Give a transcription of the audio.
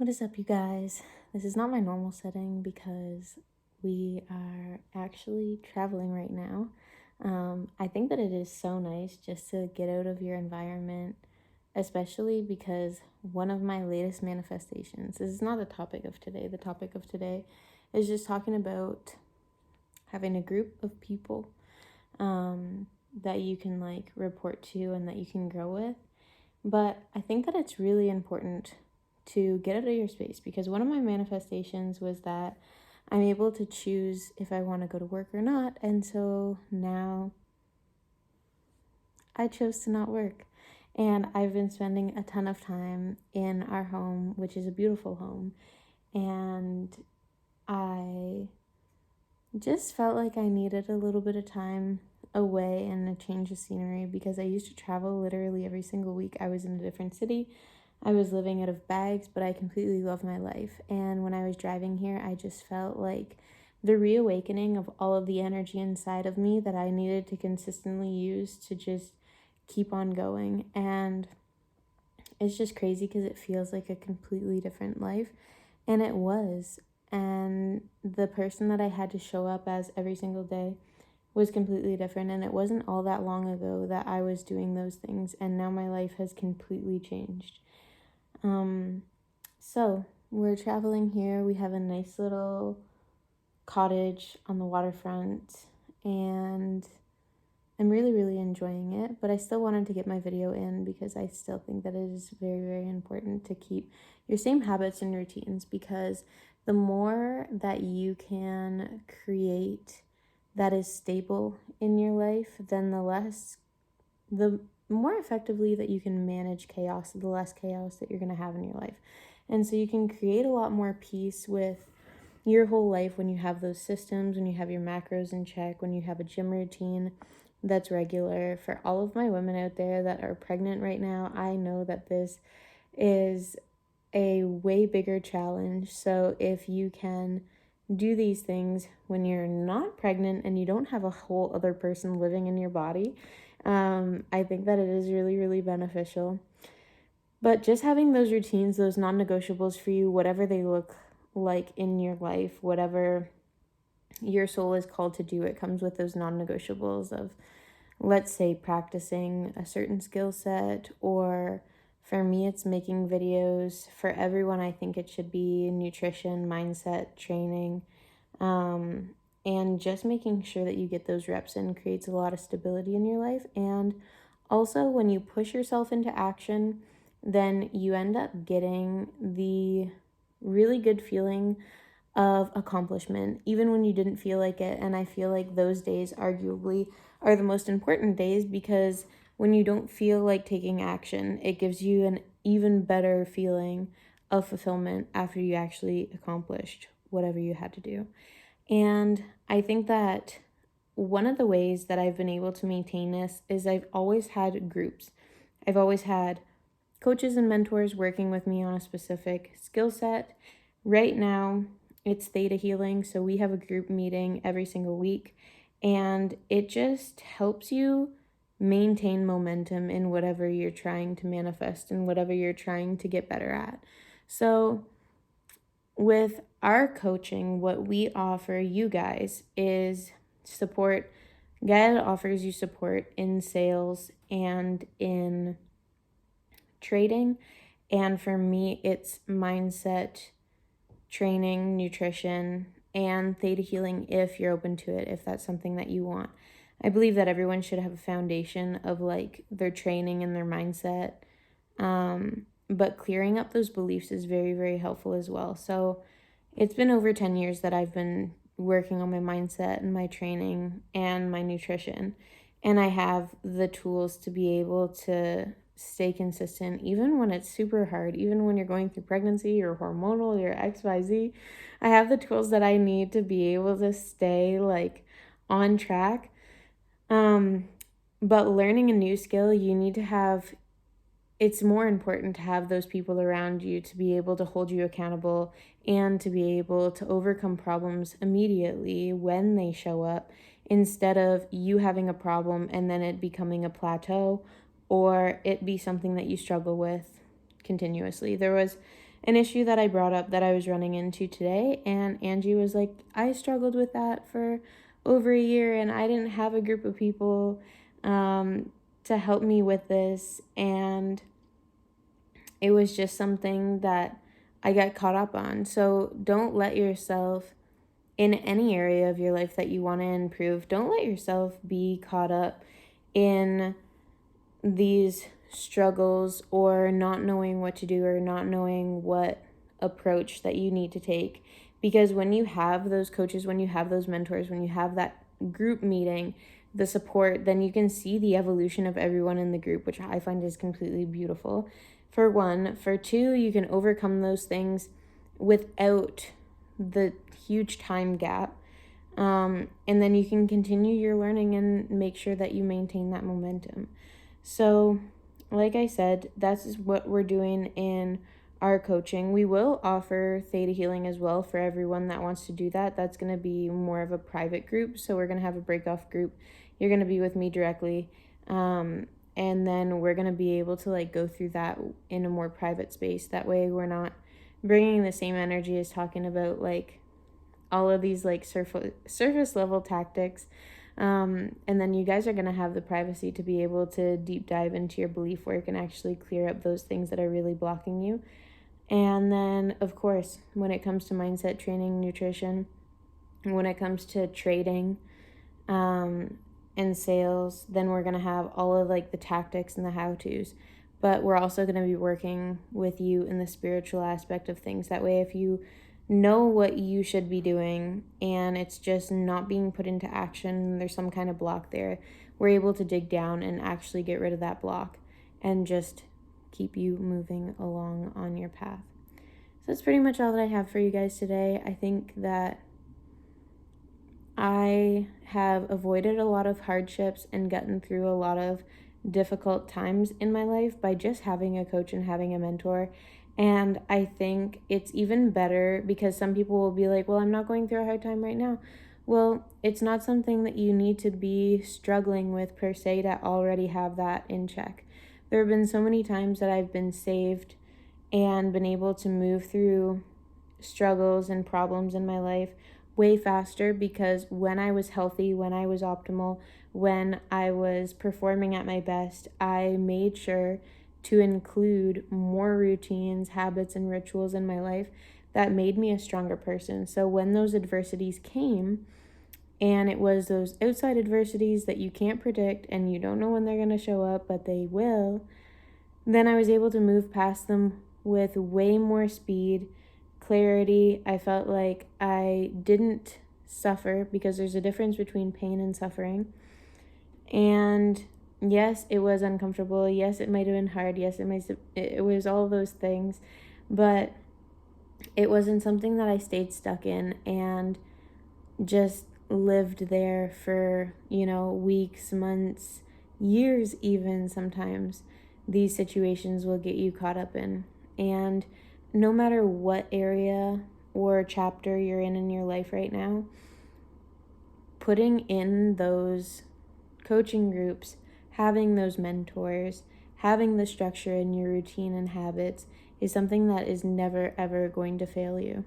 What is up, you guys? This is not my normal setting because we are actually traveling right now. I think that it is so nice just to get out of your environment, especially because one of my latest manifestations, this is not the topic of today. The topic of today is just talking about having a group of people that you can report to and that you can grow with. But I think that it's really important to get out of your space because one of my manifestations was that I'm able to choose if I want to go to work or not. And so now I chose to not work. And I've been spending a ton of time in our home, which is a beautiful home. And I just felt like I needed a little bit of time away and a change of scenery because I used to travel literally every single week. I was in a different city. I was living out of bags, but I completely love my life. And when I was driving here, I just felt like the reawakening of all of the energy inside of me that I needed to consistently use to just keep on going. And it's just crazy because it feels like a completely different life. And it was. And the person that I had to show up as every single day was completely different. And it wasn't all that long ago that I was doing those things. And now my life has completely changed. So we're traveling here. We have a nice little cottage on the waterfront, and I'm really, really enjoying it. But I still wanted to get my video in because I still think that it is very, very important to keep your same habits and routines, because the more that you can create that is stable in your life, then the more effectively that you can manage chaos, the less chaos that you're going to have in your life. And so you can create a lot more peace with your whole life when you have those systems, when you have your macros in check, when you have a gym routine that's regular. For all of my women out there that are pregnant right now, I know that this is a way bigger challenge. So if you can do these things when you're not pregnant and you don't have a whole other person living in your body, I think that it is really, really beneficial. But just having those routines, those non-negotiables for you, whatever they look like in your life, whatever your soul is called to do, it comes with those non-negotiables of, let's say, practicing a certain skill set, or for me, it's making videos. For everyone, I think it should be nutrition, mindset, training, and just making sure that you get those reps in creates a lot of stability in your life. And also, when you push yourself into action, then you end up getting the really good feeling of accomplishment, even when you didn't feel like it. And I feel like those days arguably are the most important days, because when you don't feel like taking action, it gives you an even better feeling of fulfillment after you actually accomplished whatever you had to do. And I think that one of the ways that I've been able to maintain this is I've always had groups. I've always had coaches and mentors working with me on a specific skill set. Right now, it's Theta Healing, so we have a group meeting every single week, and it just helps you maintain momentum in whatever you're trying to manifest and whatever you're trying to get better at. So with our coaching, what we offer you guys is support. Gaia offers you support in sales and in trading. And for me, it's mindset, training, nutrition, and theta healing if you're open to it, if that's something that you want. I believe that everyone should have a foundation of their training and their mindset. But clearing up those beliefs is very, very helpful as well. So it's been over 10 years that I've been working on my mindset and my training and my nutrition. And I have the tools to be able to stay consistent, even when it's super hard, even when you're going through pregnancy or hormonal or XYZ. I have the tools that I need to be able to stay on track. But learning a new skill, you need to have, it's more important to have those people around you to be able to hold you accountable and to be able to overcome problems immediately when they show up, instead of you having a problem and then it becoming a plateau or it be something that you struggle with continuously. There was an issue that I brought up that I was running into today. And Angie was like, I struggled with that for over a year and I didn't have a group of people to help me with this. And it was just something that I got caught up on. So don't let yourself, in any area of your life that you want to improve, don't let yourself be caught up in these struggles or not knowing what to do or not knowing what approach that you need to take. Because when you have those coaches, when you have those mentors, when you have that group meeting, the support, then you can see the evolution of everyone in the group, which I find is completely beautiful. For one. For two, you can overcome those things without the huge time gap. And then you can continue your learning and make sure that you maintain that momentum. So, like I said, that's what we're doing in our coaching. We will offer theta healing as well for everyone that wants to do that. That's going to be more of a private group. So we're going to have a break-off group. You're going to be with me directly. And then we're going to be able to like go through that in a more private space. That way we're not bringing the same energy as talking about like all of these like surface level tactics. And then you guys are going to have the privacy to be able to deep dive into your belief work and actually clear up those things that are really blocking you. And then, of course, when it comes to mindset training, nutrition, when it comes to trading and sales, then we're going to have all of like the tactics and the how-tos. But we're also going to be working with you in the spiritual aspect of things. That way, if you know what you should be doing and it's just not being put into action, there's some kind of block there, we're able to dig down and actually get rid of that block and just keep you moving along on your path. So that's pretty much all that I have for you guys today. I think that I have avoided a lot of hardships and gotten through a lot of difficult times in my life by just having a coach and having a mentor. And I think it's even better because some people will be like, well, I'm not going through a hard time right now. Well, it's not something that you need to be struggling with per se to already have that in check. There have been so many times that I've been saved and been able to move through struggles and problems in my life way faster because when I was healthy, when I was optimal, when I was performing at my best, I made sure to include more routines, habits, and rituals in my life that made me a stronger person. So when those adversities came, and it was those outside adversities that you can't predict and you don't know when they're going to show up, but they will, then I was able to move past them with way more speed, clarity. I felt like I didn't suffer because there's a difference between pain and suffering. And yes, it was uncomfortable. Yes, it might have been hard. Yes, it was all those things, but it wasn't something that I stayed stuck in and just lived there for, weeks, months, years even sometimes. These situations will get you caught up in. And no matter what area or chapter you're in your life right now, putting in those coaching groups, having those mentors, having the structure in your routine and habits is something that is never ever going to fail you.